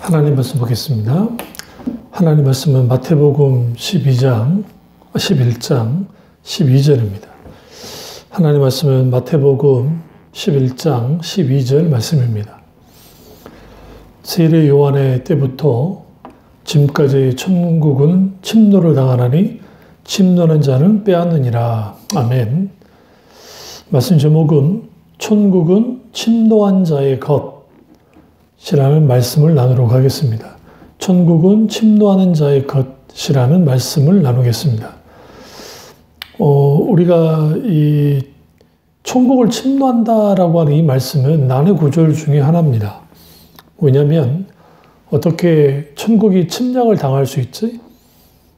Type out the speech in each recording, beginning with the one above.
하나님 말씀 보겠습니다. 하나님 말씀은 마태복음 11장 12절입니다. 하나님 말씀은 마태복음 11장 12절 말씀입니다. 세례 요한의 때부터 지금까지 천국은 침노를 당하나니 침노하는 자는 빼앗느니라. 아멘. 말씀 제목은 천국은 침노한 자의 것이라는 말씀을 나누도록 하겠습니다. 천국은 침노하는 자의 것이라는 말씀을 나누겠습니다. 우리가 이 천국을 침노한다라고 하는 이 말씀은 난해 구절 중에 하나입니다. 왜냐하면 어떻게 천국이 침략을 당할 수 있지?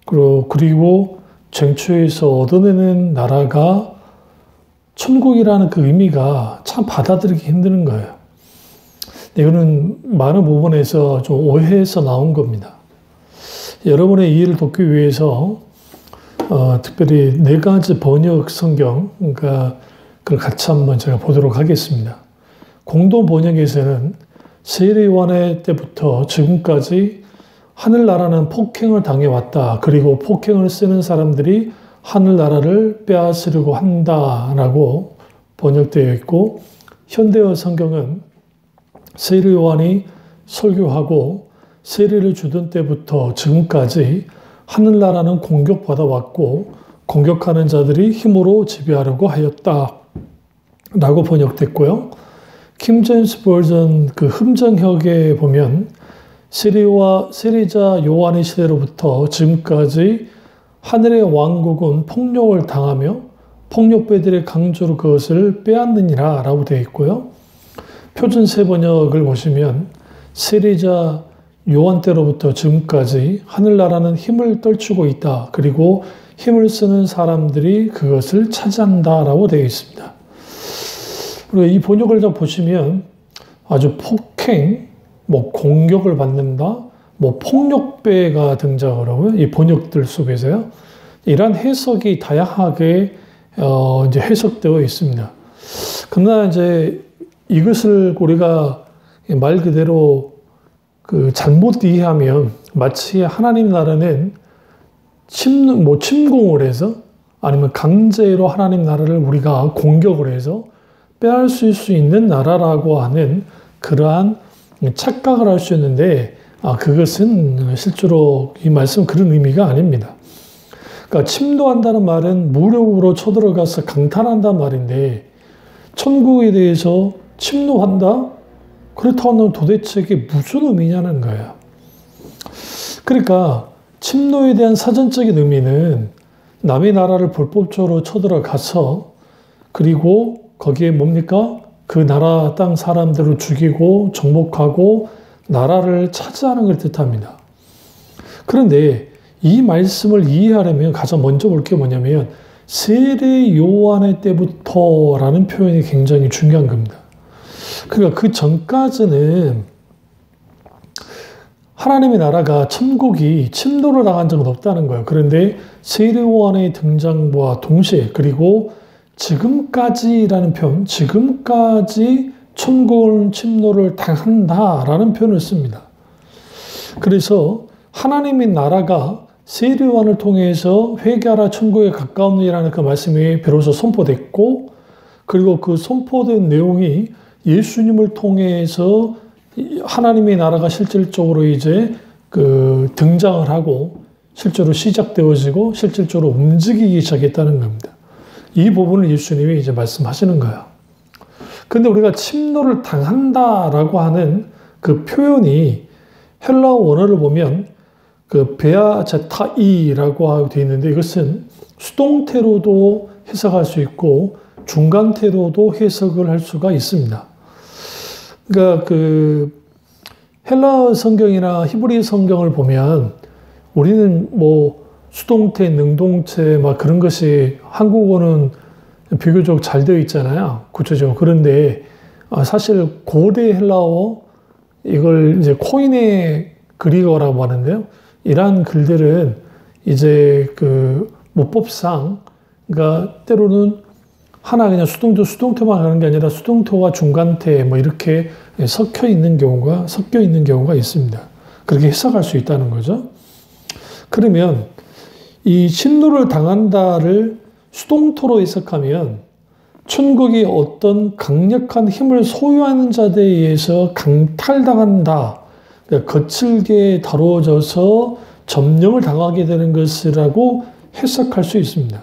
그리고 쟁취해서 얻어내는 나라가 천국이라는 그 의미가 참 받아들이기 힘든 거예요. 이거는 많은 부분에서 좀 오해해서 나온 겁니다. 여러분의 이해를 돕기 위해서 특별히 4가지 번역 성경, 그러니까 그걸 같이 한번 제가 보도록 하겠습니다. 공동 번역에서는 세례 요한의 때부터 지금까지 하늘나라는 폭행을 당해왔다. 그리고 폭행을 쓰는 사람들이 하늘나라를 빼앗으려고 한다라고 번역되어 있고, 현대어 성경은 세례 요한이 설교하고 세례를 주던 때부터 지금까지 하늘나라는 공격받아왔고 공격하는 자들이 힘으로 지배하려고 하였다 라고 번역됐고요. 킹 제임스 버전 그 흠정역에 보면 세례자 요한의 시대로부터 지금까지 하늘의 왕국은 폭력을 당하며 폭력배들의 강조로 그것을 빼앗느니라 라고 되어 있고요. 표준 세번역을 보시면 세례자 요한 때로부터 지금까지 하늘나라는 힘을 떨치고 있다. 그리고 힘을 쓰는 사람들이 그것을 차지한다 라고 되어 있습니다. 그리고 이 번역을 좀 보시면 아주 폭행, 공격을 받는다, 폭력배가 등장을 하고요. 이 번역들 속에서요. 이러한 해석이 다양하게 이제 해석되어 있습니다. 그러나 이제 이것을 우리가 말 그대로 잘못 이해하면 마치 하나님 나라는 침공을 해서 아니면 강제로 하나님 나라를 우리가 공격을 해서 빼앗을 수 있는 나라라고 하는 그러한 착각을 할 수 있는데 그것은 실제로 이 말씀은 그런 의미가 아닙니다. 그러니까 침노한다는 말은 무력으로 쳐들어가서 강탈한다는 말인데 천국에 대해서 침노한다? 그렇다면 도대체 이게 무슨 의미냐는 거예요. 그러니까 침노에 대한 사전적인 의미는 남의 나라를 불법적으로 쳐들어가서 그리고 거기에 뭡니까? 그 나라 땅 사람들을 죽이고 정복하고 나라를 차지하는 걸 뜻합니다. 그런데 이 말씀을 이해하려면 가장 먼저 볼 게 뭐냐면 세례 요한의 때부터라는 표현이 굉장히 중요한 겁니다. 그러니까 그 전까지는 하나님의 나라가 천국이 침노를 당한 적은 없다는 거예요. 그런데 세례 요한의 등장과 동시에 그리고 지금까지라는 표현, 지금까지 천국은 침노를 당한다라는 표현을 씁니다. 그래서 하나님의 나라가 세례 요한을 통해서 회개하라 천국에 가까우니라는 그 말씀이 비로소 선포됐고, 그리고 그 선포된 내용이 예수님을 통해서 하나님의 나라가 실질적으로 이제 등장을 하고 실제로 시작되어지고 실질적으로 움직이기 시작했다는 겁니다. 이 부분을 예수님이 이제 말씀하시는 거예요. 근데 우리가 침노를 당한다라고 하는 그 표현이 헬라어 원어를 보면 베아제타이라고 되어 있는데 이것은 수동태로도 해석할 수 있고 중간태로도 해석을 할 수가 있습니다. 그러니까 헬라어 성경이나 히브리 성경을 보면 우리는 수동태, 능동체 그런 것이 한국어는 비교적 잘 되어 있잖아요. 구체적으로. 그런데 사실 고대 헬라어 이걸 이제 코인의 그리거라고 하는데요. 이러한 글들은 이제 문법상 그러니까 때로는 하나 그냥 수동태만 하는 게 아니라 수동태와 중간태 이렇게 섞여 있는 경우가 있습니다. 그렇게 해석할 수 있다는 거죠. 그러면 이 침노를 당한다를 수동토로 해석하면 천국이 어떤 강력한 힘을 소유하는 자들에 의해서 강탈당한다. 그러니까 거칠게 다뤄져서 점령을 당하게 되는 것이라고 해석할 수 있습니다.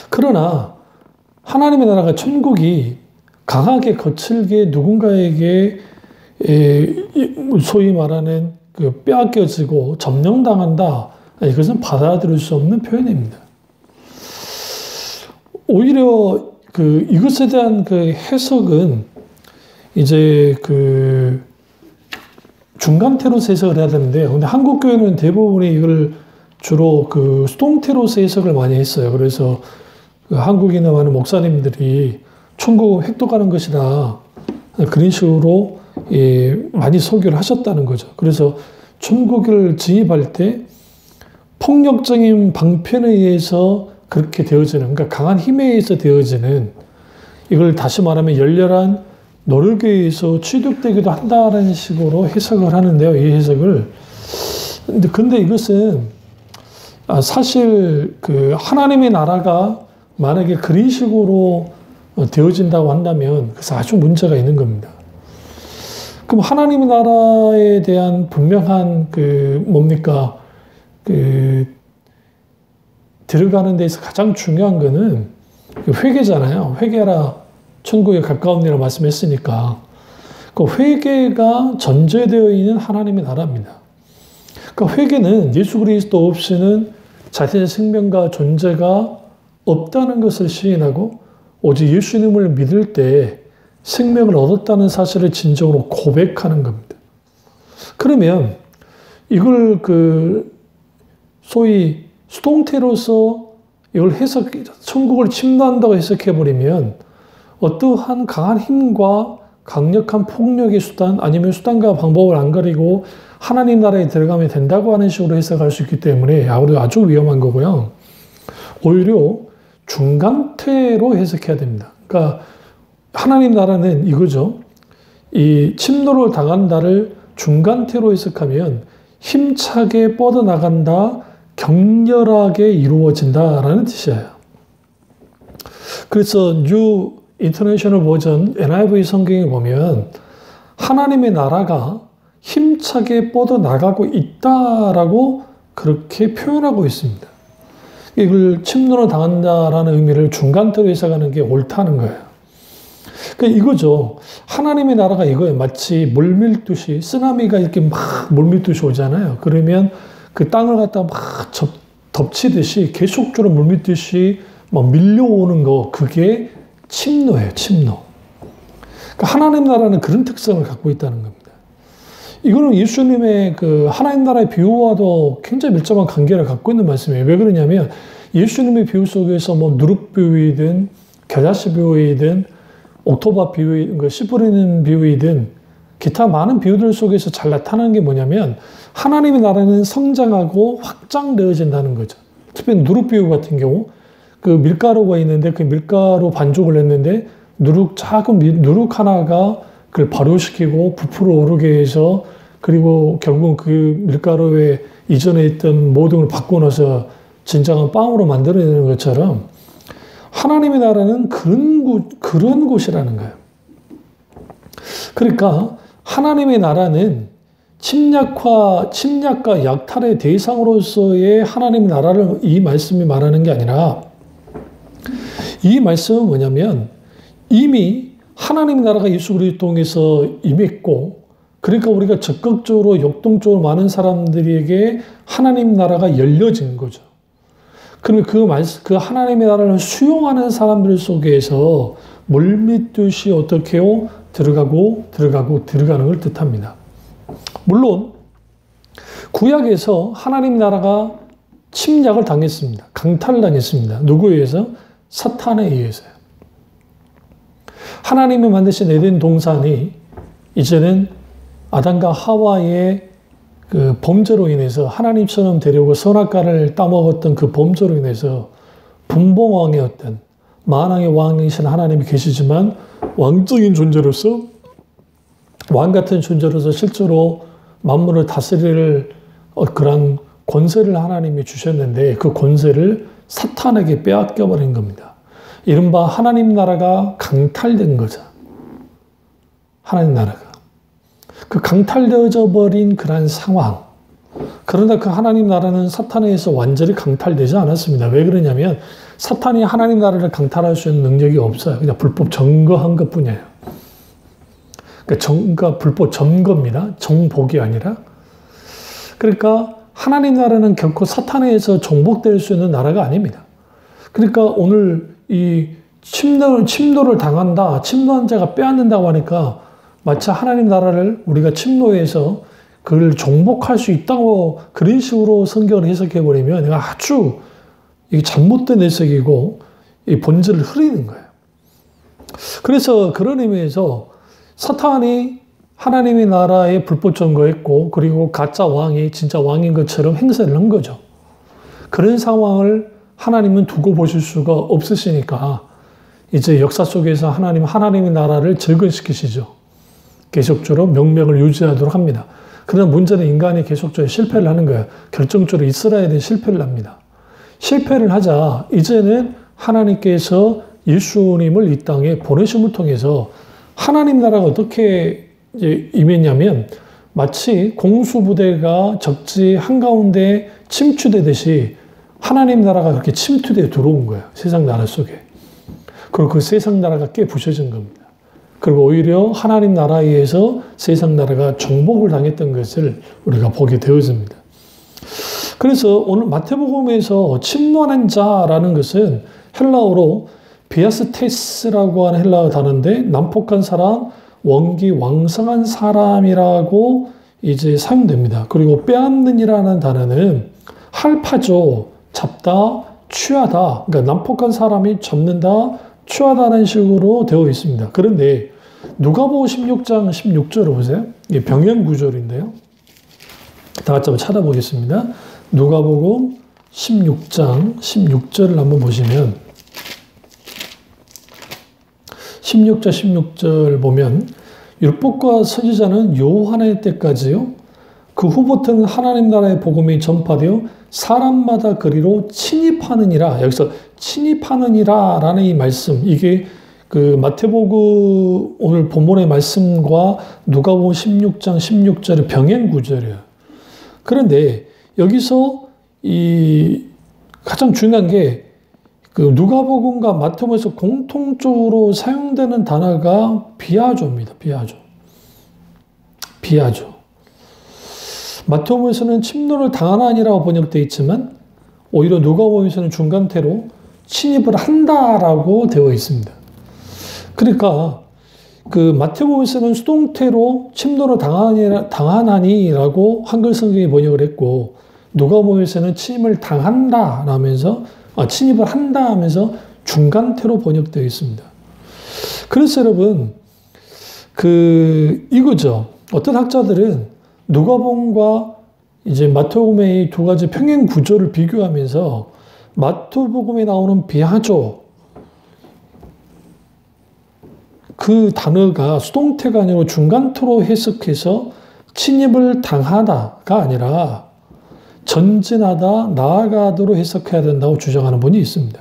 그러나 하나님의 나라가 천국이 강하게 거칠게 누군가에게 소위 말하는 그 빼앗겨지고 점령당한다. 이것은 받아들일 수 없는 표현입니다. 오히려 이것에 대한 해석은 이제 중간태로서 해석을 해야 되는데요. 근데 한국 교회는 대부분이 이걸 주로 수동태로서 해석을 많이 했어요. 그래서 한국인에 많은 목사님들이 천국 획득하는 것이다. 그런 식으로 많이 설교를 하셨다는 거죠. 그래서 천국을 진입할 때 폭력적인 방편에 의해서 그렇게 되어지는, 그러니까 강한 힘에 의해서 되어지는, 이걸 다시 말하면 열렬한 노력에 의해서 취득되기도 한다는 식으로 해석을 하는데요. 이 해석을. 근데 이것은 사실 하나님의 나라가 만약에 그런 식으로 되어진다고 한다면 그래서 아주 문제가 있는 겁니다. 그럼 하나님의 나라에 대한 분명한 들어가는 데서 가장 중요한 거는 회개잖아요. 회개라 천국에 가까움이라고 말씀했으니까 그 회개가 전제되어 있는 하나님의 나라입니다. 그 회개는 예수 그리스도 없이는 자신의 생명과 존재가 없다는 것을 시인하고 오직 예수님을 믿을 때 생명을 얻었다는 사실을 진정으로 고백하는 겁니다. 그러면 이걸 소위 수동태로서 이걸 천국을 침노한다고 해석해버리면 어떠한 강한 힘과 강력한 폭력의 수단 아니면 수단과 방법을 안 가리고 하나님 나라에 들어가면 된다고 하는 식으로 해석할 수 있기 때문에 아주 위험한 거고요. 오히려 중간태로 해석해야 됩니다. 그러니까 하나님 나라는 이거죠. 이 침노를 당한다를 중간태로 해석하면 힘차게 뻗어나간다, 격렬하게 이루어진다라는 뜻이에요. 그래서 뉴 인터내셔널 버전 NIV 성경에 보면 하나님의 나라가 힘차게 뻗어나가고 있다라고 그렇게 표현하고 있습니다. 이걸 침노를 당한다라는 의미를 중간태로 해석하는 게 옳다는 거예요. 그러니까 이거죠. 하나님의 나라가 이거예요. 마치 물밀듯이 쓰나미가 이렇게 막 물밀듯이 오잖아요. 그러면 그 땅을 갖다가 막 덮치듯이 계속적으로 물밀듯이 막 밀려오는 거, 그게 침노예요. 침노. 그러니까 하나님 나라는 그런 특성을 갖고 있다는 겁니다. 이거는 예수님의 하나님 나라의 비유와도 굉장히 밀접한 관계를 갖고 있는 말씀이에요. 왜 그러냐면 예수님의 비유 속에서 누룩 비유이든 겨자씨 비유이든 옥토밥 비유이든 씨 뿌리는 비유이든 기타 많은 비유들 속에서 잘 나타나는 게 뭐냐면 하나님의 나라는 성장하고 확장되어진다는 거죠. 특히 누룩 비유 같은 경우 밀가루가 있는데 그 밀가루 반죽을 했는데 작은 누룩 하나가 그걸 발효시키고 부풀어 오르게 해서 그리고 결국 그 밀가루에 이전에 있던 모든 걸 바꿔놔서 진정한 빵으로 만들어내는 것처럼 하나님의 나라는 그런 곳이라는 거예요. 그러니까 하나님의 나라는 침략과 약탈의 대상으로서의 하나님의 나라를 이 말씀이 말하는 게 아니라 이 말씀은 뭐냐면 이미 하나님의 나라가 예수 그리스도를 통해서 임했고 그러니까 우리가 적극적으로 역동적으로 많은 사람들에게 하나님 나라가 열려진 거죠. 그러면 그 하나님의 나라를 수용하는 사람들 속에서 물밀듯이 어떻게요? 들어가는 걸 뜻합니다. 물론 구약에서 하나님 나라가 침략을 당했습니다. 강탈을 당했습니다. 누구에 의해서? 사탄에 의해서요. 하나님이 만드신 에덴 동산이 이제는 아담과 하와의 그 범죄로 인해서 하나님처럼 되려고 선악과를 따먹었던 그 범죄로 인해서 분봉왕이었던 만왕의 왕이신 하나님이 계시지만 왕적인 존재로서 왕 같은 존재로서 실제로 만물을 다스릴 그런 권세를 하나님이 주셨는데 그 권세를 사탄에게 빼앗겨버린 겁니다. 이른바 하나님 나라가 강탈된 거죠. 하나님 나라가. 그 강탈되어져 버린 그런 상황. 그러나 그 하나님 나라는 사탄에 의해서 완전히 강탈되지 않았습니다. 왜 그러냐면 사탄이 하나님 나라를 강탈할 수 있는 능력이 없어요. 그냥 불법 점거한 것 뿐이에요. 그러니까 불법 점거입니다. 정복이 아니라. 그러니까 하나님 나라는 결코 사탄에 의해서 정복될 수 있는 나라가 아닙니다. 그러니까 오늘 이 침노를 당한다, 침노한 자가 빼앗는다고 하니까 마치 하나님 나라를 우리가 침노해서 그걸 정복할 수 있다고 그런 식으로 성경을 해석해버리면 아주 이게 잘못된 해석이고 이 본질을 흐리는 거예요. 그래서 그런 의미에서 사탄이 하나님의 나라에 불법 점거했고 그리고 가짜 왕이 진짜 왕인 것처럼 행세를 한 거죠. 그런 상황을 하나님은 두고 보실 수가 없으시니까 이제 역사 속에서 하나님의 나라를 재건시키시죠. 계속적으로 명맥을 유지하도록 합니다. 그러나 문제는 인간이 계속적으로 실패를 하는 거예요. 결정적으로 이스라엘은 실패를 합니다. 실패를 하자 이제는 하나님께서 예수님을 이 땅에 보내심을 통해서 하나님 나라가 어떻게 이제 임했냐면 마치 공수부대가 적지 한가운데 침투되듯이 하나님 나라가 그렇게 침투되어 들어온 거예요. 세상 나라 속에. 그리고 그 세상 나라가 깨 부셔진 겁니다. 그리고 오히려 하나님 나라에 의해서 세상 나라가 정복을 당했던 것을 우리가 보게 되었습니다. 그래서 오늘 마태복음에서 침노하는 자라는 것은 헬라어로 비아스테스라고 하는 헬라어 단어인데 난폭한 사람, 원기 왕성한 사람이라고 이제 사용됩니다. 그리고 빼앗는이라는 단어는 할파죠. 잡다, 취하다. 그러니까 난폭한 사람이 잡는다, 취하다는 식으로 되어 있습니다. 그런데 누가복음 16장 16절을 보세요. 이게 병행 구절인데요. 다 같이 한번 찾아보겠습니다. 누가복음 16장 16절을 한번 보시면 16절 16절 보면 율법과 선지자는 요한의 때까지요. 그 후부터는 하나님 나라의 복음이 전파되어 사람마다 그리로 침입하느니라. 여기서 침입하느니라 라는 이 말씀, 이게 그 마태복음 오늘 본문의 말씀과 누가복음 16장 16절의 병행 구절이에요. 그런데 여기서 이 가장 중요한 게 그 누가복음과 마태복음에서 공통적으로 사용되는 단어가 비아조입니다. 비아조. 마태복음에서는 침노를 당하나니라고 번역되어 있지만 오히려 누가복음에서는 중간태로 침입을 한다라고 되어 있습니다. 그러니까 그 마태복음에서는 수동태로 침노를 당하나니라고 한글 성경이 번역을 했고 누가복음에서는 침입을 당한다 라면서 침입을 한다 하면서 중간태로 번역되어 있습니다. 그래서 여러분 이거죠. 어떤 학자들은 누가복음과 이제 마태복음의 두 가지 평행 구조를 비교하면서 마태복음에 나오는 비아조 그 단어가 수동태가 아니고 중간태로 해석해서 침입을 당하다가 아니라 전진하다, 나아가도록 해석해야 된다고 주장하는 분이 있습니다.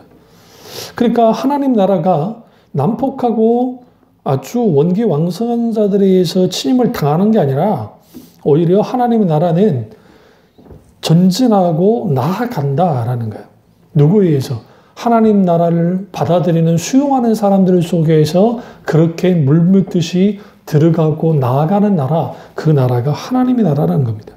그러니까 하나님 나라가 난폭하고 아주 원기 왕성한 자들에 의해서 침입을 당하는 게 아니라 오히려 하나님의 나라는 전진하고 나아간다라는 거예요. 누구에 의해서? 하나님 나라를 받아들이는 수용하는 사람들 속에서 그렇게 물밀듯이 들어가고 나아가는 나라, 그 나라가 하나님의 나라라는 겁니다.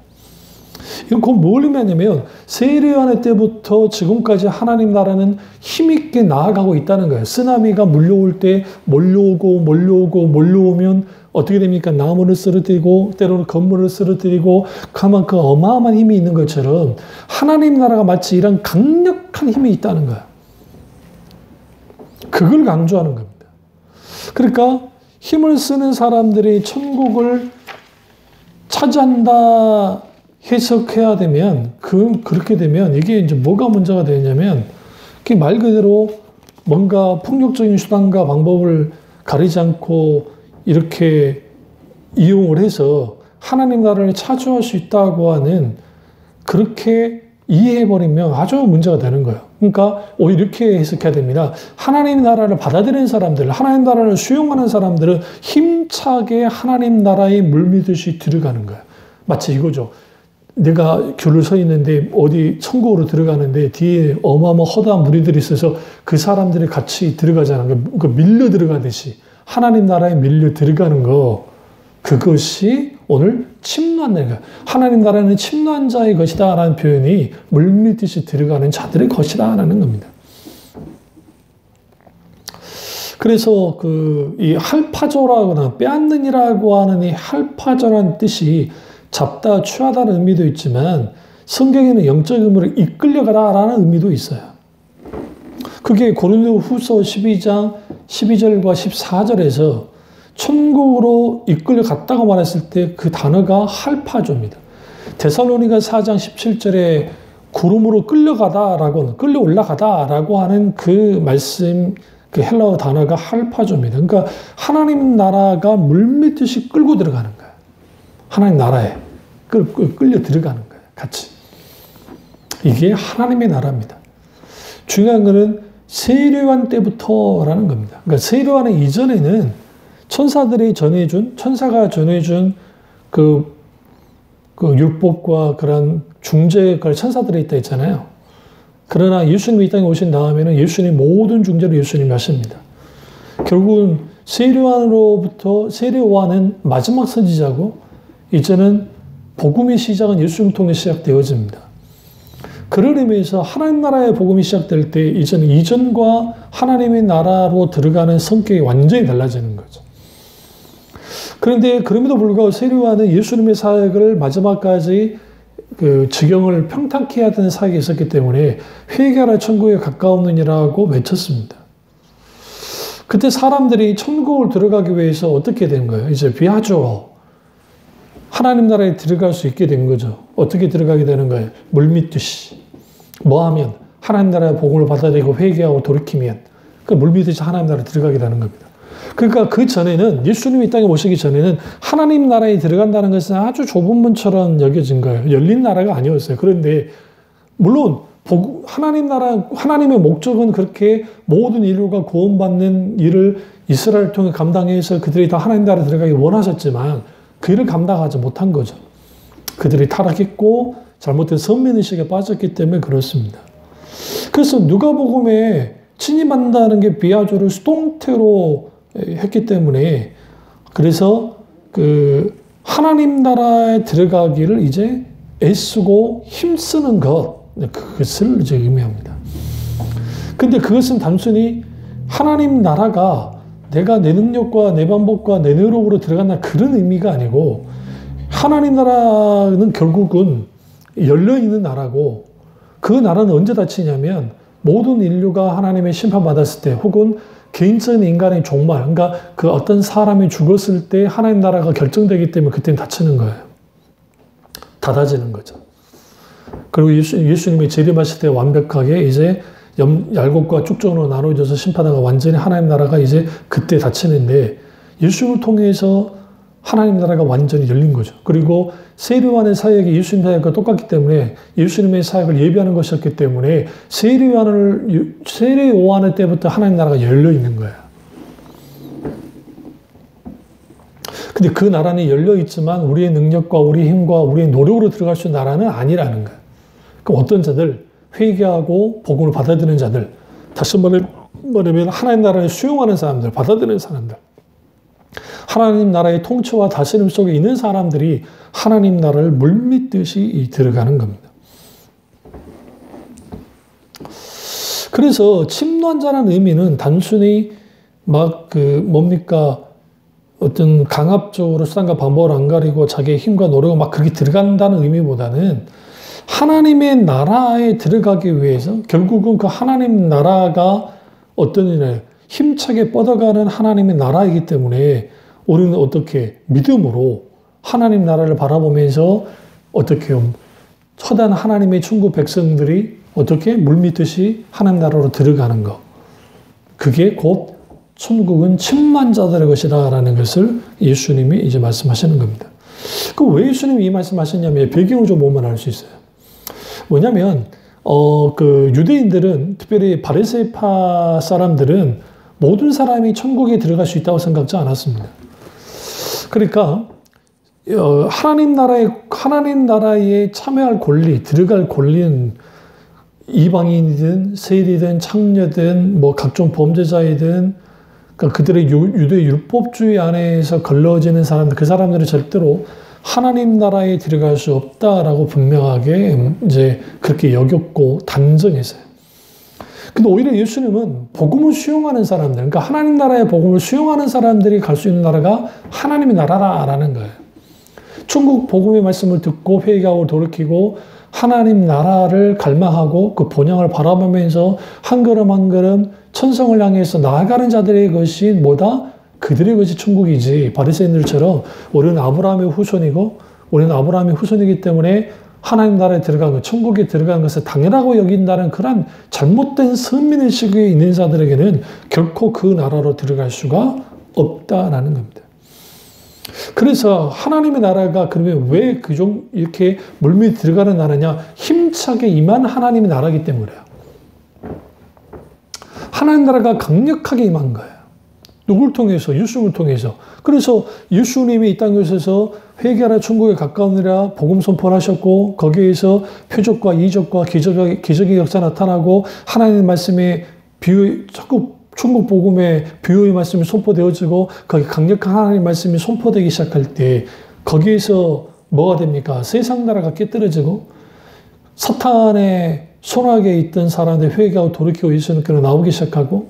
이건 곧 뭘 의미하냐면 세례요한의 때부터 지금까지 하나님 나라는 힘있게 나아가고 있다는 거예요. 쓰나미가 몰려올 때 몰려오면 어떻게 됩니까? 나무를 쓰러뜨리고 때로는 건물을 쓰러뜨리고 그만큼 어마어마한 힘이 있는 것처럼 하나님 나라가 마치 이런 강력한 힘이 있다는 거예요. 그걸 강조하는 겁니다. 그러니까 힘을 쓰는 사람들이 천국을 차지한다 해석해야 되면 그렇게 되면 이게 이제 뭐가 문제가 되냐면 그게 말 그대로 뭔가 폭력적인 수단과 방법을 가리지 않고 이렇게 이용을 해서 하나님 나라를 차지할 수 있다고 하는 그렇게 이해해버리면 아주 문제가 되는 거예요. 그러니까 이렇게 해석해야 됩니다. 하나님 나라를 받아들이는 사람들, 하나님 나라를 수용하는 사람들은 힘차게 하나님 나라에 물밀듯이 들어가는 거예요. 마치 이거죠. 내가 줄을 서 있는데 어디 천국으로 들어가는데 뒤에 어마어마한 허다한 무리들이 있어서 그 사람들이 같이 들어가자는 거, 그 밀려 들어가듯이 하나님 나라에 밀려 들어가는 거, 그것이 오늘 침노한다는 거예요. 하나님 나라는 침노한 자의 것이다 라는 표현이 물밀듯이 들어가는 자들의 것이다 라는 겁니다. 그래서 이 할파조라거나 빼앗는이라고 하는 이 할파조라는 뜻이 잡다, 취하다는 의미도 있지만 성경에는 영적 의미로 이끌려가라 라는 의미도 있어요. 그게 고린도후서 12장 12절과 14절에서 천국으로 이끌려 갔다고 말했을 때 그 단어가 할파조입니다. 데살로니가 4장 17절에 구름으로 끌려가다라고, 끌려 올라가다라고 하는 그 말씀, 그 헬라어 단어가 할파조입니다. 그러니까 하나님 나라가 물밀듯이 끌고 들어가는 거예요. 하나님 나라에 끌려 들어가는 거예요. 같이. 이게 하나님의 나라입니다. 중요한 것은 세례요한 때부터라는 겁니다. 그러니까 세례요한 이전에는 천사가 전해준 그 율법과 그런 중재가 천사들이 있다 했잖아요. 그러나 예수님이 이 땅에 오신 다음에는 예수님 모든 중재를 예수님이 하십니다. 결국은 세례요한은 마지막 선지자고 이제는 복음의 시작은 예수님 통해 시작되어집니다. 그런 의미에서 하나님 나라의 복음이 시작될 때 이제는 이전과 하나님의 나라로 들어가는 성격이 완전히 달라지는 거죠. 그런데 그럼에도 불구하고 세례요한은 예수님의 사역을 마지막까지 지경을 평탄케 해야 되는 사역이 있었기 때문에 회개하라 천국에 가까웠느니라고 외쳤습니다. 그때 사람들이 천국을 들어가기 위해서 어떻게 된 거예요? 이제 비하죠. 하나님 나라에 들어갈 수 있게 된 거죠. 어떻게 들어가게 되는 거예요? 물밀듯이. 뭐 하면? 하나님 나라의 복음을 받아들이고 회개하고 돌이키면 그 물밀듯이 하나님 나라에 들어가게 되는 겁니다. 그러니까 그 전에는 예수님이 이 땅에 오시기 전에는 하나님 나라에 들어간다는 것은 아주 좁은 문처럼 여겨진 거예요. 열린 나라가 아니었어요. 그런데 물론 하나님 나라, 하나님의 목적은 그렇게 모든 인류가 구원받는 일을 이스라엘을 통해 감당해서 그들이 다 하나님 나라에 들어가기 원하셨지만 그 일을 감당하지 못한 거죠. 그들이 타락했고 잘못된 선민의식에 빠졌기 때문에 그렇습니다. 그래서 누가복음에 침입한다는 게 비아조를 수동태로 했기 때문에 그래서 하나님 나라에 들어가기를 이제 애쓰고 힘쓰는 그것을 이제 의미합니다. 근데 그것은 단순히 하나님 나라가 내가 내 능력과 내 방법과 내 노력으로 들어간다 그런 의미가 아니고 하나님 나라는 결국은 열려있는 나라고 그 나라는 언제 닫히냐면 모든 인류가 하나님의 심판받았을 때 혹은 개인적인 인간의 종말, 그러니까 그 어떤 사람이 죽었을 때 하나님 나라가 결정되기 때문에 그때는 닫히는 거예요. 닫아지는 거죠. 그리고 예수님이 재림하실 때 완벽하게 이제 얄곡과 쭉정으로 나눠져서 심판하가 완전히 하나님 나라가 이제 그때 닫히는데 예수님을 통해서 하나님 나라가 완전히 열린 거죠. 그리고 세례요한의 사역이 예수님 사역과 똑같기 때문에 예수님의 사역을 예비하는 것이었기 때문에 세례요한의 때부터 하나님 나라가 열려 있는 거예요. 근데 그 나라는 열려 있지만 우리의 능력과 우리의 힘과 우리의 노력으로 들어갈 수 있는 나라는 아니라는 거예요. 그럼 어떤 자들? 회개하고 복음을 받아들이는 자들, 다시 말하면 하나님 나라를 수용하는 사람들, 받아들이는 사람들, 하나님 나라의 통치와 다스림 속에 있는 사람들이 하나님 나라를 물밀듯이 들어가는 겁니다. 그래서 침노한 자라는 의미는 단순히 어떤 강압적으로 수단과 방법을 안 가리고 자기의 힘과 노력을 막 그렇게 들어간다는 의미보다는 하나님의 나라에 들어가기 위해서 결국은 그 하나님 나라가 어떤 일이냐, 힘차게 뻗어가는 하나님의 나라이기 때문에 우리는 어떻게 믿음으로 하나님 나라를 바라보면서 어떻게 처단 하나님의 천국 백성들이 어떻게 물밀듯이 하나님 나라로 들어가는 것. 그게 곧 천국은 침만 자들의 것이다 라는 것을 예수님이 이제 말씀하시는 겁니다. 왜 예수님이 이 말씀하셨냐면 배경을 좀 보면 알 수 있어요. 뭐냐면 그 유대인들은 특별히 바리새파 사람들은 모든 사람이 천국에 들어갈 수 있다고 생각지 않았습니다. 그러니까 하나님 나라에 참여할 권리, 들어갈 권리는 이방인이든 세리든 창녀든 뭐 각종 범죄자이든 그러니까 그들의 유대 율법주의 안에서 걸러지는 사람들, 그 사람들은 절대로 하나님 나라에 들어갈 수 없다라고 분명하게 이제 그렇게 여겼고 단정했어요. 근데 오히려 예수님은 복음을 수용하는 사람들, 그러니까 하나님 나라의 복음을 수용하는 사람들이 갈 수 있는 나라가 하나님의 나라라는 거예요. 천국 복음의 말씀을 듣고 회개하고 돌이키고 하나님 나라를 갈망하고 그 본향을 바라보면서 한 걸음 한 걸음 천성을 향해서 나아가는 자들의 것이 뭐다? 그들의 것이 천국이지. 바리새인들처럼 우리는 아브라함의 후손이고 우리는 아브라함의 후손이기 때문에 하나님 나라에 들어간 것, 천국에 들어간 것을 당연하고 여긴다는 그런 잘못된 선민의식에 있는 자들에게는 결코 그 나라로 들어갈 수가 없다라는 겁니다. 그래서 하나님의 나라가 그러면 왜 이렇게 물밀 들어가는 나라냐? 힘차게 임한 하나님의 나라이기 때문에요. 하나님 나라가 강력하게 임한 거예요. 누굴 통해서? 예수님을 통해서. 그래서 예수님이 이 땅에 오셔서 회개하라 천국에 가까우니라 복음 선포하셨고 거기에서 표적과 이적과 기적의 역사 나타나고 하나님의 말씀에 천국 복음의 비유의 말씀이 선포되어지고 거기 강력한 하나님의 말씀이 선포되기 시작할 때 거기에서 뭐가 됩니까? 세상 나라가 깨뜨려지고 사탄의 손아귀에 있던 사람들 회개하고 돌이키고 예수님께로 나오기 시작하고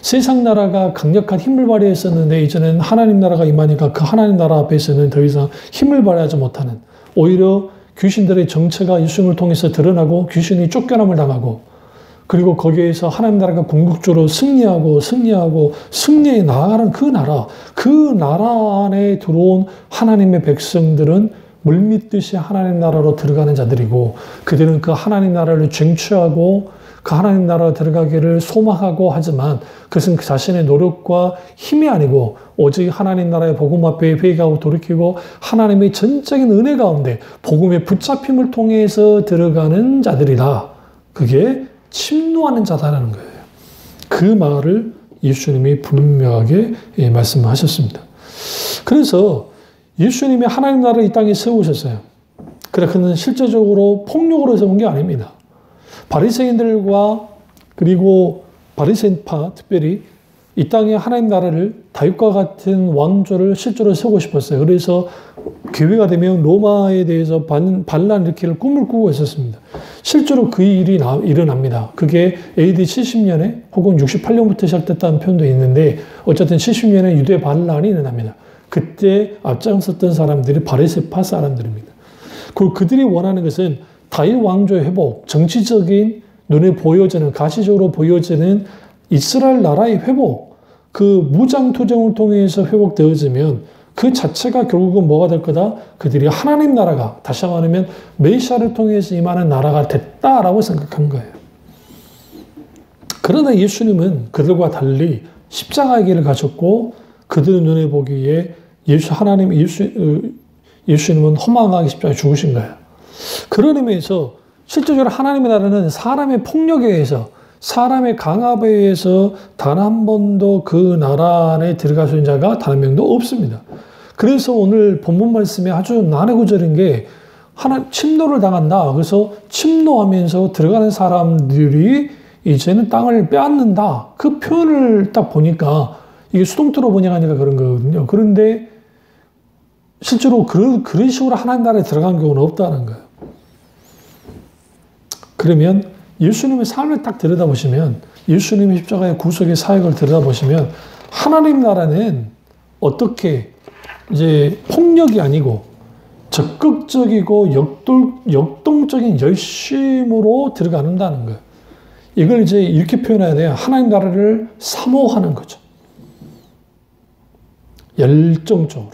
세상 나라가 강력한 힘을 발휘했었는데 이제는 하나님 나라가 임하니까 그 하나님 나라 앞에서는 더 이상 힘을 발휘하지 못하는 오히려 귀신들의 정체가 예수님을 통해서 드러나고 귀신이 쫓겨남을 당하고 그리고 거기에서 하나님 나라가 궁극적으로 승리하고 승리에 나아가는 그 나라 안에 들어온 하나님의 백성들은 물밀듯이 하나님 나라로 들어가는 자들이고 그들은 그 하나님 나라를 쟁취하고 그 하나님 나라로 들어가기를 소망하고 하지만 그것은 그 자신의 노력과 힘이 아니고 오직 하나님 나라의 복음 앞에 회개하고 돌이키고 하나님의 전적인 은혜 가운데 복음의 붙잡힘을 통해서 들어가는 자들이다. 그게 침노하는 자다라는 거예요. 그 말을 예수님이 분명하게 말씀하셨습니다. 그래서 예수님이 하나님 나라를 이 땅에 세우셨어요. 그러나 실제적으로 폭력으로 세운 게 아닙니다. 바리새인들과 그리고 바리새인파 특별히 이 땅에 하나님 나라를 다윗과 같은 왕조를 실제로 세우고 싶었어요. 그래서 기회가 되면 로마에 대해서 반란 일으키는 꿈을 꾸고 있었습니다. 실제로 그 일이 일어납니다. 그게 AD 70년에 혹은 68년부터 시작됐다는 표현도 있는데 어쨌든 70년에 유대 반란이 일어납니다. 그때 앞장섰던 사람들이 바리새파 사람들입니다. 그리고 그들이 원하는 것은 다윗 왕조의 회복, 정치적인 눈에 보여지는 가시적으로 보여지는 이스라엘 나라의 회복, 그 무장투쟁을 통해서 회복되어지면 그 자체가 결국은 뭐가 될 거다? 그들이 하나님 나라가 다시 말하면 메시아를 통해서 임하는 나라가 됐다라고 생각한 거예요. 그러나 예수님은 그들과 달리 십자가의 길을 가셨고 그들의 눈에 보기에 예수님은 허망하게 십자가에 죽으신 거예요. 그런 의미에서 실제적으로 하나님의 나라는 사람의 폭력에 의해서 사람의 강압에 의해서 단 한 번도 그 나라 안에 들어갈 수 있는 자가 단 한 명도 없습니다. 그래서 오늘 본문 말씀에 아주 난해 구절인 게 침노를 당한다. 그래서 침노하면서 들어가는 사람들이 이제는 땅을 빼앗는다. 그 표현을 딱 보니까 이게 수동태로 번역하니까 그런 거거든요. 그런데 실제로 그런 식으로 하나님 나라에 들어간 경우는 없다는 거예요. 그러면 예수님의 삶을 딱 들여다보시면 예수님의 십자가의 구속의 사역을 들여다보시면 하나님 나라는 어떻게 이제 폭력이 아니고 적극적이고 역동적인 열심으로 들어간다는 거예요. 이걸 이제 이렇게 표현해야 돼요. 하나님 나라를 사모하는 거죠. 열정적으로.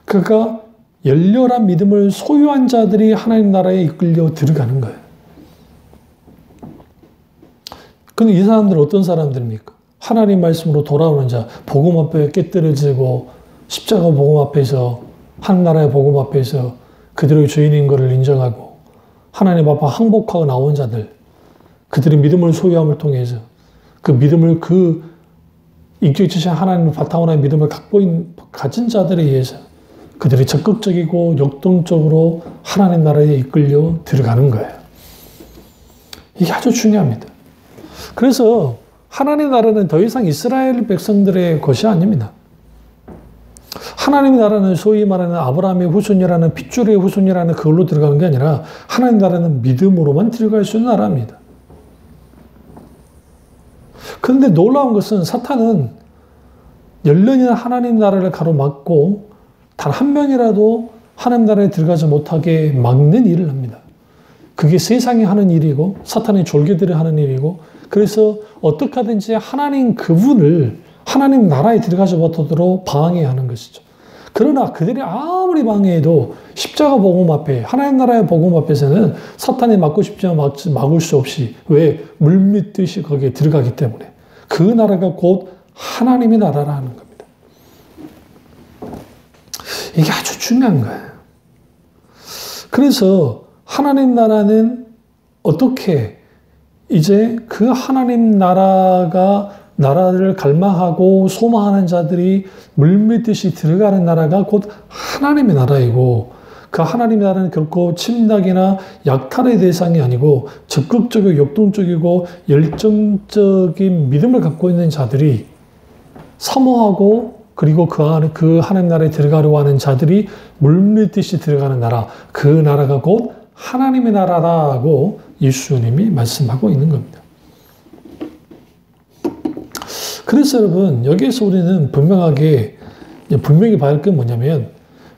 그러니까 열렬한 믿음을 소유한 자들이 하나님 나라에 이끌려 들어가는 거예요. 근데 이 사람들은 어떤 사람들입니까? 하나님 말씀으로 돌아오는 자, 복음 앞에 깨뜨려지고 십자가 복음 앞에서 하나님 나라의 복음 앞에서 그들의 주인인 것을 인정하고 하나님 앞에 항복하고 나온 자들, 그들의 믿음을 소유함을 통해서 그 믿음을 그 인격 주신 하나님을 바탕으로 한 믿음을 가진 자들에 의해서 그들이 적극적이고 역동적으로 하나님 나라에 이끌려 들어가는 거예요. 이게 아주 중요합니다. 그래서 하나님 나라는 더 이상 이스라엘 백성들의 것이 아닙니다. 하나님 나라는 소위 말하는 아브라함의 후손이라는 핏줄의 후손이라는 그걸로 들어가는 게 아니라 하나님 나라는 믿음으로만 들어갈 수 있는 나라입니다. 그런데 놀라운 것은 사탄은 10년이나 하나님 나라를 가로막고 단 한 명이라도 하나님 나라에 들어가지 못하게 막는 일을 합니다. 그게 세상이 하는 일이고 사탄의 졸개들이 하는 일이고 그래서 어떻게 하든지 하나님 그분을 하나님 나라에 들어가지 못하도록 방해하는 것이죠. 그러나 그들이 아무리 방해해도 십자가 복음 앞에 하나님 나라의 복음 앞에서는 사탄이 막고 싶지만 막을 수 없이 왜? 물밀듯이 거기에 들어가기 때문에 그 나라가 곧 하나님의 나라라는 겁니다. 이게 아주 중요한 거예요. 그래서 하나님 나라는 어떻게 이제 그 하나님 나라를 갈망하고 소망하는 자들이 물밀듯이 들어가는 나라가 곧 하나님의 나라이고 그 하나님의 나라는 결코 침략이나 약탈의 대상이 아니고 적극적이고 역동적이고 열정적인 믿음을 갖고 있는 자들이 사모하고 그리고 그 하나님 나라에 들어가려고 하는 자들이 물밀듯이 들어가는 나라, 그 나라가 곧 하나님의 나라라고 예수님이 말씀하고 있는 겁니다. 그래서 여러분 여기에서 우리는 분명히 봐야 할 게 뭐냐면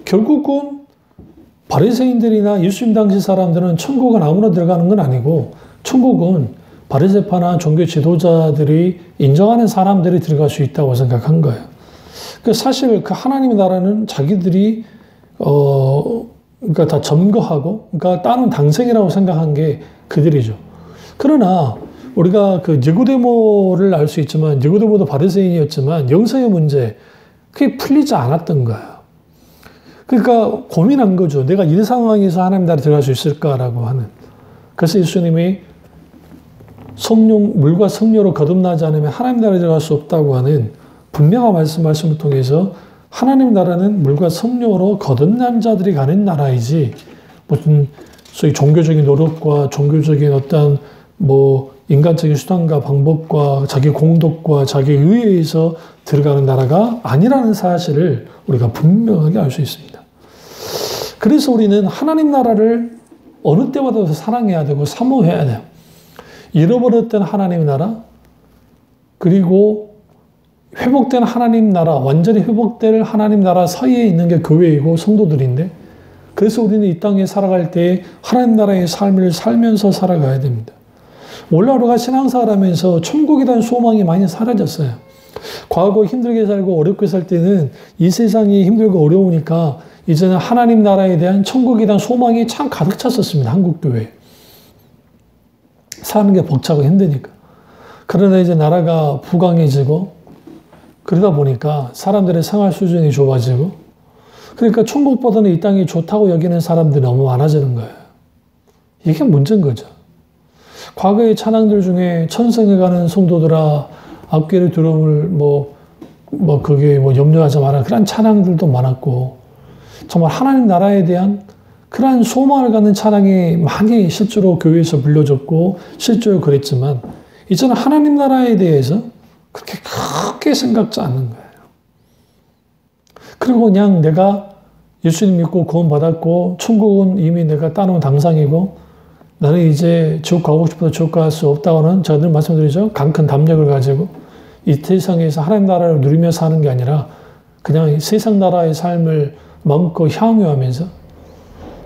결국은 바리새인들이나 예수님 당시 사람들은 천국은 아무나 들어가는 건 아니고 천국은 바리새파나 종교 지도자들이 인정하는 사람들이 들어갈 수 있다고 생각한 거예요. 사실 그 하나님의 나라는 자기들이 그러니까 다 점거하고 그러니까 다른 당생이라고 생각한 게 그들이죠. 그러나 우리가 그 니고데모를 알 수 있지만 니고데모도 바리새인이었지만 영성의 문제 그게 풀리지 않았던 거예요. 그러니까 고민한 거죠. 내가 이 상황에서 하나님 나라에 들어갈 수 있을까라고 하는. 그래서 예수님이 물과 성령으로 거듭나지 않으면 하나님 나라에 들어갈 수 없다고 하는 분명한 말씀을 통해서 하나님 나라는 물과 성령으로 거듭난 자들이 가는 나라이지 무슨 소위 종교적인 노력과 종교적인 어떤 인간적인 수단과 방법과 자기 공덕과 자기 의회에서 들어가는 나라가 아니라는 사실을 우리가 분명하게 알 수 있습니다. 그래서 우리는 하나님 나라를 어느 때마다 사랑해야 되고 사모해야 돼요. 잃어버렸던 하나님의 나라 그리고 회복된 하나님 나라, 완전히 회복될 하나님 나라 사이에 있는 게 교회이고 성도들인데 그래서 우리는 이 땅에 살아갈 때 하나님 나라의 삶을 살면서 살아가야 됩니다. 원래 우리가 신앙생활하면서 천국이라는 소망이 많이 사라졌어요. 과거 힘들게 살고 어렵게 살 때는 이 세상이 힘들고 어려우니까 이제는 하나님 나라에 대한 천국에 대한 소망이 참 가득 찼었습니다. 한국교회에. 사는 게 벅차고 힘드니까. 그러나 이제 나라가 부강해지고 그러다 보니까 사람들의 생활 수준이 좁아지고 그러니까 천국보다는 이 땅이 좋다고 여기는 사람들이 너무 많아지는 거예요. 이게 문제인 거죠. 과거의 찬양들 중에 천성에 가는 성도들아 앞길의 두려움을 그게 염려하지 마라 그런 찬양들도 많았고 정말 하나님 나라에 대한 그러한 소망을 갖는 찬양이 많이 실제로 교회에서 불려졌고 실제로 그랬지만 이제는 하나님 나라에 대해서 그렇게 크게 생각지 않는 거예요. 그리고 그냥 내가 예수님 믿고 구원받았고 천국은 이미 내가 따놓은 당상이고 나는 이제 지옥 가고 싶어도 지옥 갈 수 없다고는 제가 늘 말씀드리죠. 강큰 담력을 가지고 이 세상에서 하나님 나라를 누리며 사는 게 아니라 그냥 세상 나라의 삶을 마음껏 향유하면서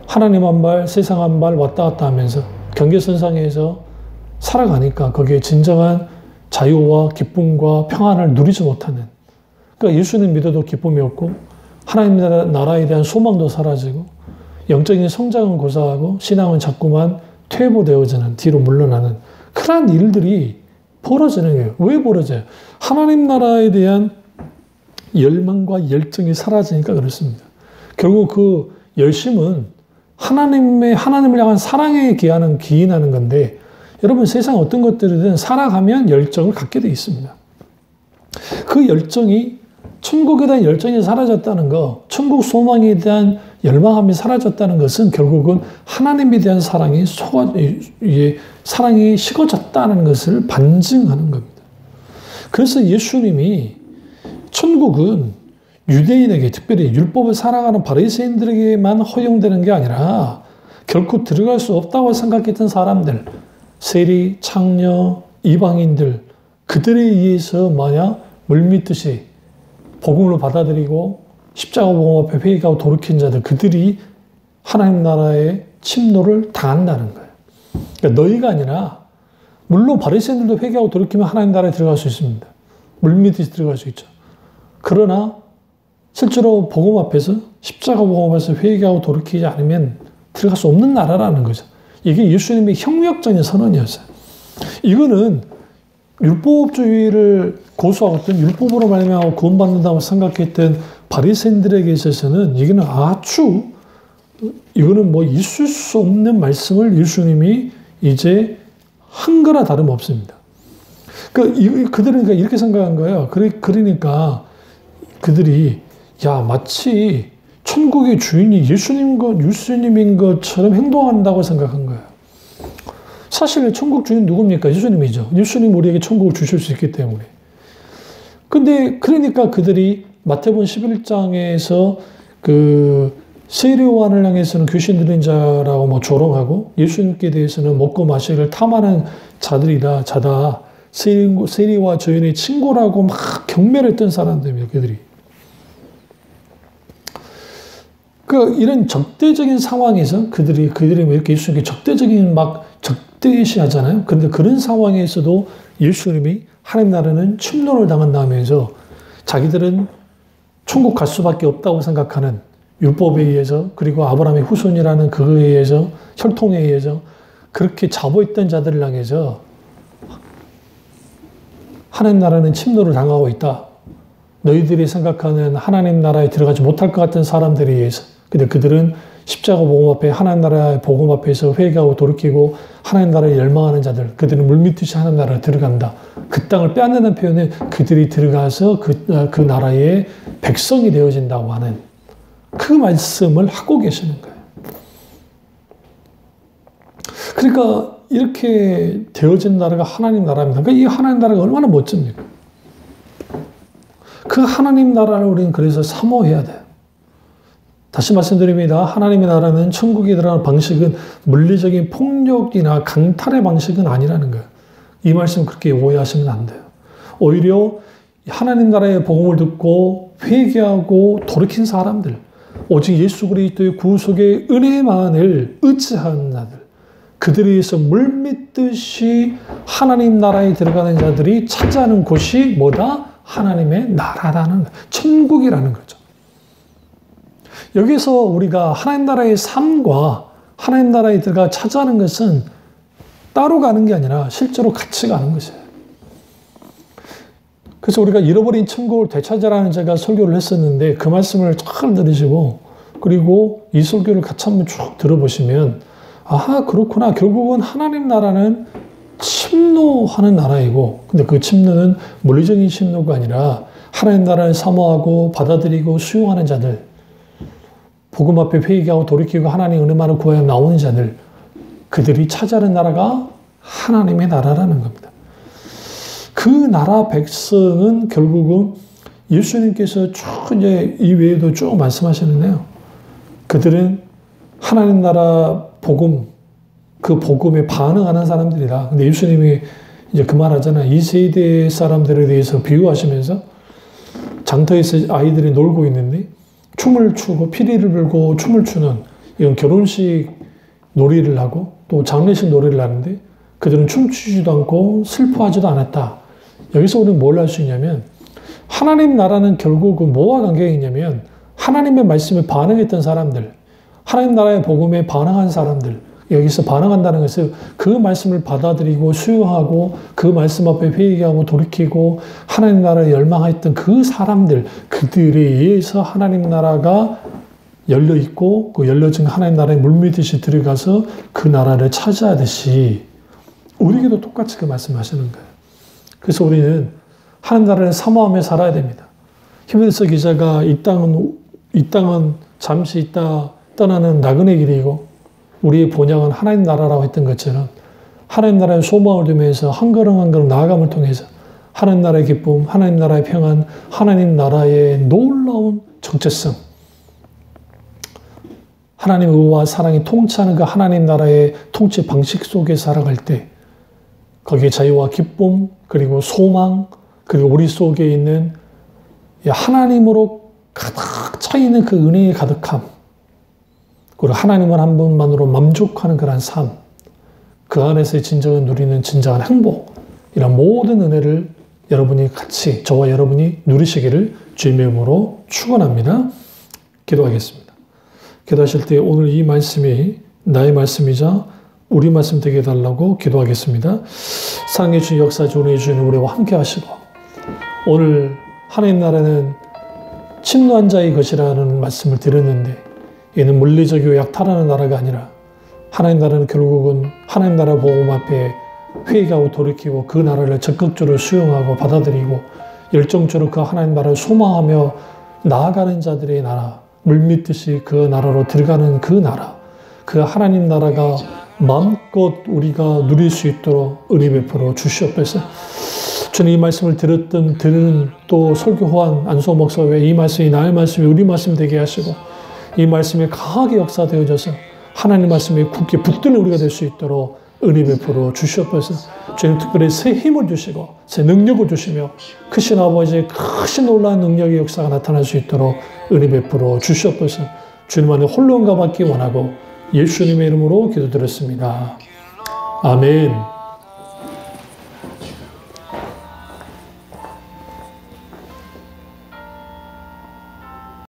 하나님 한 발, 세상 한 발 왔다 갔다 하면서 경계선상에서 살아가니까 거기에 진정한 자유와 기쁨과 평안을 누리지 못하는 그러니까 예수님 믿어도 기쁨이 없고 하나님 나라에 대한 소망도 사라지고 영적인 성장은 고사하고 신앙은 자꾸만 퇴보되어지는 뒤로 물러나는 그러한 일들이 벌어지는 거예요. 왜 벌어져요? 하나님 나라에 대한 열망과 열정이 사라지니까 그렇습니다. 결국 그 열심은 하나님을 향한 사랑에 기인하는 건데, 여러분 세상 어떤 것들이든 살아가면 열정을 갖게 돼 있습니다. 그 열정이 천국에 대한 열정이 사라졌다는 거, 천국 소망에 대한 열망함이 사라졌다는 것은 결국은 하나님에 대한 사랑이 식어졌다는 것을 반증하는 겁니다. 그래서 예수님이 천국은 유대인에게, 특별히 율법을 살아가는 바리새인들에게만 허용되는 게 아니라 결코 들어갈 수 없다고 생각했던 사람들, 세리, 창녀, 이방인들, 그들에 의해서 물밀듯이 복음을 받아들이고 십자가 복음 앞에 회개하고 돌이킨 자들, 그들이 하나님 나라의 침노를 당한다는 거예요. 그러니까 너희가 아니라, 물론 바리새인들도 회개하고 돌이키면 하나님 나라에 들어갈 수 있습니다. 물밀듯이 들어갈 수 있죠. 그러나 실제로 복음 앞에서, 십자가 복음 앞에서 회개하고 돌이키지 않으면 들어갈 수 없는 나라라는 거죠. 이게 예수님의 혁명적인 선언이었어요. 이거는 율법주의를 고수하고 있던, 율법으로 말미암아 구원받는다고 생각했던 바리새인들에게 있어서는 이거는 이거는 있을 수 없는 말씀을 예수님이 이제 한 거나 다름없습니다. 그들은 이렇게 생각한 거예요. 그러니까 그들이 마치 천국의 주인이 예수님인 것처럼 행동한다고 생각한 거예요. 사실 천국 주인 누굽니까? 예수님이죠. 예수님 우리에게 천국을 주실 수 있기 때문에. 그러니까 그들이 마태복음 11장에서 세리요한을 향해서는 귀신 들린 자라고 조롱하고, 예수님께 대해서는 먹고 마시기를 탐하는 자다. 세리와 저인의 친구라고 막 경멸했던 사람들입니다, 그들이. 이런 적대적인 상황에서 그들이 이렇게 예수님께 적대시하잖아요. 그런데 그런 상황에서도 예수님이 하나님 나라는 침노를 당한다면서 자기들은 천국 갈 수밖에 없다고 생각하는 율법에 의해서, 그리고 아브라함의 후손이라는 그거에 의해서, 혈통에 의해서 그렇게 잡아있던 자들을 향해서 하나님 나라는 침노를 당하고 있다. 너희들이 생각하는 하나님 나라에 들어가지 못할 것 같은 사람들에 의해서. 근데 그들은 십자가 복음 앞에, 하나님 나라의 복음 앞에서 회개하고 돌이키고 하나님 나라에 열망하는 자들, 그들은 물밀듯이 하나님 나라에 들어간다. 그 땅을 빼앗는다는 표현은 그들이 들어가서 그 나라의 백성이 되어진다고 하는 그 말씀을 하고 계시는 거예요. 그러니까 이렇게 되어진 나라가 하나님 나라입니다. 그러니까 이 하나님 나라가 얼마나 멋집니까? 그 하나님 나라를 우리는 그래서 사모해야 돼요. 다시 말씀드립니다. 하나님의 나라는, 천국에 들어가는 방식은 물리적인 폭력이나 강탈의 방식은 아니라는 거예요. 이 말씀 그렇게 오해하시면 안 돼요. 오히려 하나님 나라의 복음을 듣고 회개하고 돌이킨 사람들, 오직 예수 그리스도의 구속의 은혜만을 의지하는 자들, 그들에 의해서 물밀듯이 하나님 나라에 들어가는 자들이 차지하는 곳이 뭐다? 하나님의 나라라는, 천국이라는 거죠. 여기서 우리가 하나님 나라의 삶과 하나님 나라에 들어가 차지하는 것은 따로 가는 게 아니라 실제로 같이 가는 것이에요. 그래서 우리가 잃어버린 천국을 되찾으라는 제가 설교를 했었는데, 그 말씀을 잘 들으시고, 그리고 이 설교를 같이 한번 쭉 들어보시면, 그렇구나. 결국은 하나님 나라는 침노하는 나라이고, 근데 그 침노는 물리적인 침노가 아니라 하나님 나라를 사모하고 받아들이고 수용하는 자들, 복음 앞에 회개하고 돌이키고 하나님의 은혜만을 구하여 나오는 자들, 그들이 차지하는 나라가 하나님의 나라라는 겁니다. 그 나라 백성은 결국은 예수님께서 쭉 이제 이 외에도 쭉 말씀하시는데요. 그들은 하나님 나라 복음, 그 복음에 반응하는 사람들이다. 근데 예수님이 이제 그 말 하잖아요. 이 세대 사람들에 대해서 비유하시면서, 장터에서 아이들이 놀고 있는데 춤을 추고 피리를 불고 춤을 추는, 이건 결혼식 놀이를 하고 또 장례식 놀이를 하는데 그들은 춤추지도 않고 슬퍼하지도 않았다. 여기서 우리는 뭘 할 수 있냐면, 하나님 나라는 결국은 뭐와 관계가 있냐면, 하나님의 말씀에 반응했던 사람들, 하나님 나라의 복음에 반응한 사람들, 여기서 반응한다는 것은 그 말씀을 받아들이고 수용하고 그 말씀 앞에 회개하고 돌이키고 하나님 나라에 열망했던 그 사람들, 그들에 의해서 하나님 나라가 열려 있고 그 열려진 하나님 나라에 물밀듯이 들어가서 그 나라를 차지하듯이 우리에게도 똑같이 그 말씀하시는 거예요. 그래서 우리는 하나님 나라를 사모하며 살아야 됩니다. 히브리서 기자가 이 땅은 잠시 있다 떠나는 나그네 길이고 우리의 본향은 하나님 나라라고 했던 것처럼 하나님 나라의 소망을 두면서 한 걸음 한 걸음 나아감을 통해서 하나님 나라의 기쁨, 하나님 나라의 평안, 하나님 나라의 놀라운 정체성, 하나님의 의와 사랑이 통치하는 그 하나님 나라의 통치 방식 속에 살아갈 때 거기에 자유와 기쁨, 그리고 소망, 그리고 우리 속에 있는 하나님으로 가득 차 있는 그 은혜의 가득함, 그리고 하나님을 한 분만으로 만족하는 그런 삶, 그 안에서 진정한 누리는 진정한 행복, 이런 모든 은혜를 여러분이 같이, 저와 여러분이 누리시기를 주님의 이름으로 축원합니다. 기도하겠습니다. 기도하실 때 오늘 이 말씀이 나의 말씀이자 우리 말씀 되게 해달라고 기도하겠습니다. 사랑해 주신 역사주 은혜의 주님 우리와 함께 하시고 오늘 하나님 나라는 침노한 자의 것이라는 말씀을 드렸는데 얘는 물리적이고 약탈하는 나라가 아니라 하나님 나라는 결국은 하나님 나라 복음 앞에 회개하고 돌이키고 그 나라를 적극적으로 수용하고 받아들이고 열정적으로 그 하나님 나라를 소망하며 나아가는 자들의 나라, 물밀듯이 그 나라로 들어가는 그 나라, 그 하나님 나라가 마음껏 우리가 누릴 수 있도록 은혜 베풀어 주시옵소서. 저는 이 말씀을 들은 또 설교 후한 안소 목사 외에 이 말씀이 나의 말씀이 우리 말씀 되게 하시고 이 말씀이 강하게 역사되어져서 하나님 말씀에 굳게 붙드는 우리가 될 수 있도록 은혜 베풀어 주시옵소서. 주님 특별히 새 힘을 주시고 새 능력을 주시며 크신 아버지의 크신 놀라운 능력의 역사가 나타날 수 있도록 은혜 베풀어 주시옵소서. 주님 안에 홀로 응답받기 원하고 예수님의 이름으로 기도드렸습니다. 아멘.